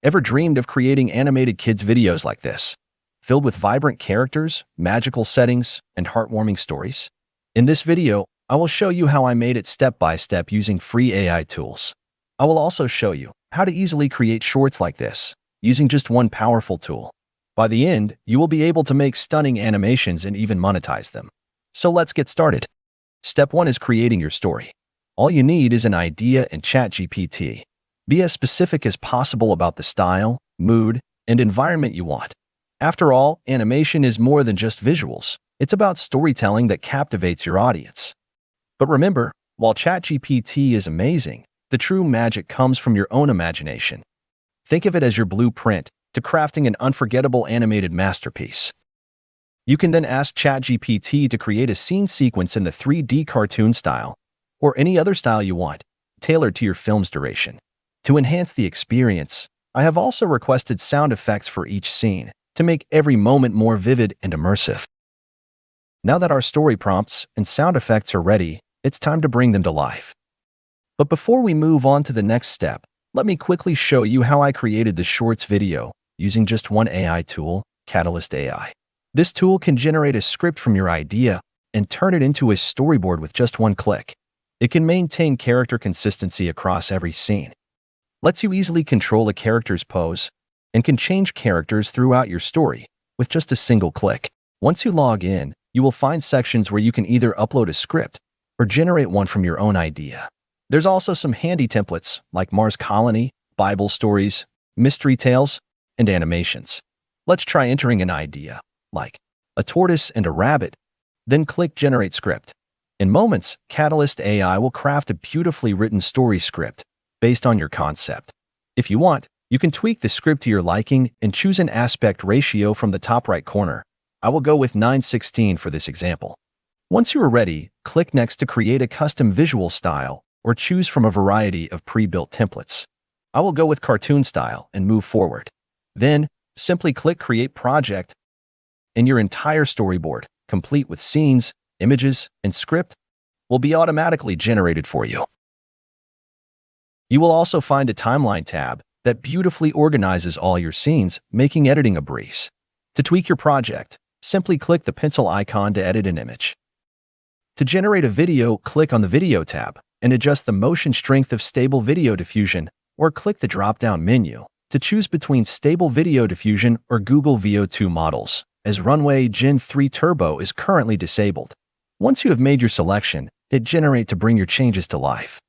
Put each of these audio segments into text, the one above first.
Ever dreamed of creating animated kids' videos like this, filled with vibrant characters, magical settings, and heartwarming stories? In this video, I will show you how I made it step by step using free AI tools. I will also show you how to easily create shorts like this, using just one powerful tool. By the end, you will be able to make stunning animations and even monetize them. So let's get started. Step 1 is creating your story. All you need is an idea and ChatGPT. Be as specific as possible about the style, mood, and environment you want. After all, animation is more than just visuals. It's about storytelling that captivates your audience. But remember, while ChatGPT is amazing, the true magic comes from your own imagination. Think of it as your blueprint to crafting an unforgettable animated masterpiece. You can then ask ChatGPT to create a scene sequence in the 3D cartoon style, or any other style you want, tailored to your film's duration. To enhance the experience, I have also requested sound effects for each scene to make every moment more vivid and immersive. Now that our story prompts and sound effects are ready, it's time to bring them to life. But before we move on to the next step, let me quickly show you how I created the Shorts video using just one AI tool, Catalyst AI. This tool can generate a script from your idea and turn it into a storyboard with just one click. It can maintain character consistency across every scene, lets you easily control a character's pose, and can change characters throughout your story with just a single click. Once you log in, you will find sections where you can either upload a script or generate one from your own idea. There's also some handy templates like Mars Colony, Bible stories, mystery tales, and animations. Let's try entering an idea, like a tortoise and a rabbit, then click Generate Script. In moments, Catalyst AI will craft a beautifully written story script based on your concept. If you want, you can tweak the script to your liking and choose an aspect ratio from the top right corner. I will go with 9:16 for this example. Once you are ready, click Next to create a custom visual style or choose from a variety of pre-built templates. I will go with cartoon style and move forward. Then, simply click Create Project, and your entire storyboard, complete with scenes, images, and script, will be automatically generated for you. You will also find a timeline tab that beautifully organizes all your scenes, making editing a breeze. To tweak your project, simply click the pencil icon to edit an image. To generate a video, click on the Video tab and adjust the motion strength of Stable Video Diffusion, or click the drop-down menu to choose between Stable Video Diffusion or Google VO2 models, as Runway Gen 3 Turbo is currently disabled. Once you have made your selection, hit Generate to bring your changes to life.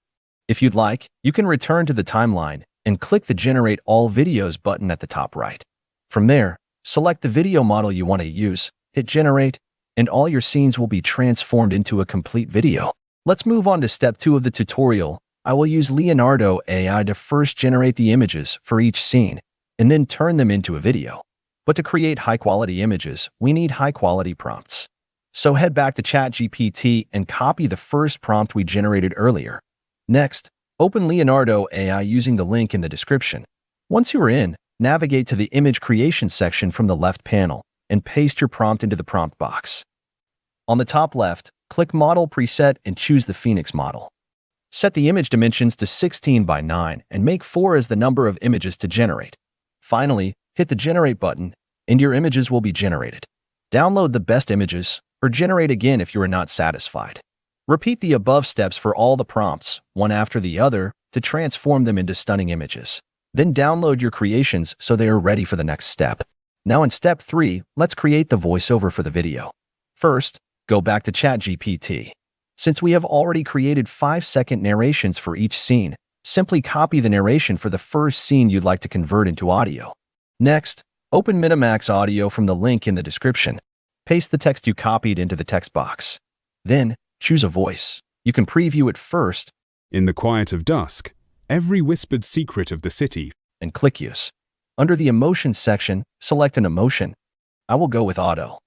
If you'd like, you can return to the timeline and click the Generate All Videos button at the top right. From there, select the video model you want to use, hit Generate, and all your scenes will be transformed into a complete video. Let's move on to step 2 of the tutorial. I will use Leonardo AI to first generate the images for each scene, and then turn them into a video. But to create high-quality images, we need high-quality prompts. So head back to ChatGPT and copy the first prompt we generated earlier. Next, open Leonardo AI using the link in the description. Once you are in, navigate to the Image Creation section from the left panel and paste your prompt into the prompt box. On the top left, click Model Preset and choose the Phoenix model. Set the image dimensions to 16 by 9 and make 4 as the number of images to generate. Finally, hit the Generate button and your images will be generated. Download the best images or generate again if you are not satisfied. Repeat the above steps for all the prompts, one after the other, to transform them into stunning images. Then download your creations so they are ready for the next step. Now in step 3, let's create the voiceover for the video. First, go back to ChatGPT. Since we have already created 5-second narrations for each scene, simply copy the narration for the first scene you'd like to convert into audio. Next, open Minimax Audio from the link in the description. Paste the text you copied into the text box. Then, choose a voice. You can preview it first. In the quiet of dusk, every whispered secret of the city. And click Use. Under the Emotions section, select an emotion. I will go with Auto.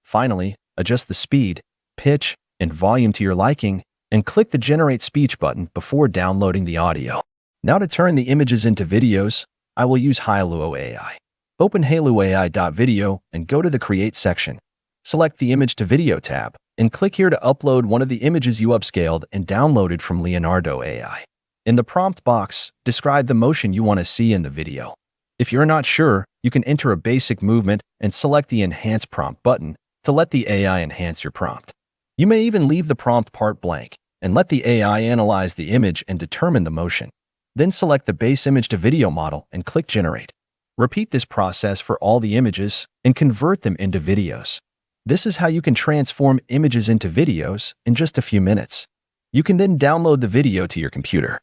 Finally, adjust the speed, pitch, and volume to your liking, and click the Generate Speech button before downloading the audio. Now to turn the images into videos, I will use Hailuo AI. Open hailuo.video and go to the Create section. Select the Image to Video tab, and click here to upload one of the images you upscaled and downloaded from Leonardo AI. In the prompt box, describe the motion you want to see in the video. If you're not sure, you can enter a basic movement and select the Enhance Prompt button to let the AI enhance your prompt. You may even leave the prompt part blank and let the AI analyze the image and determine the motion. Then select the base image to video model and click Generate. Repeat this process for all the images and convert them into videos. This is how you can transform images into videos in just a few minutes. You can then download the video to your computer.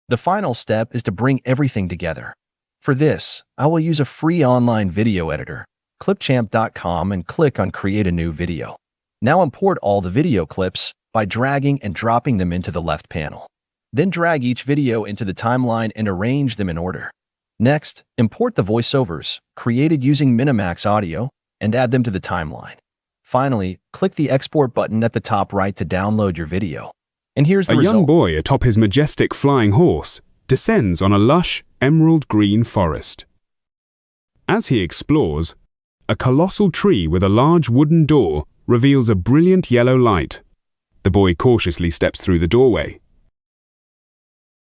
The final step is to bring everything together. For this, I will use a free online video editor, clipchamp.com, and click on Create a new video. Now import all the video clips by dragging and dropping them into the left panel. Then drag each video into the timeline and arrange them in order. Next, import the voiceovers created using Minimax Audio and add them to the timeline. Finally, click the Export button at the top right to download your video. And here's the result. A young boy atop his majestic flying horse descends on a lush, emerald green forest. As he explores, a colossal tree with a large wooden door reveals a brilliant yellow light. The boy cautiously steps through the doorway.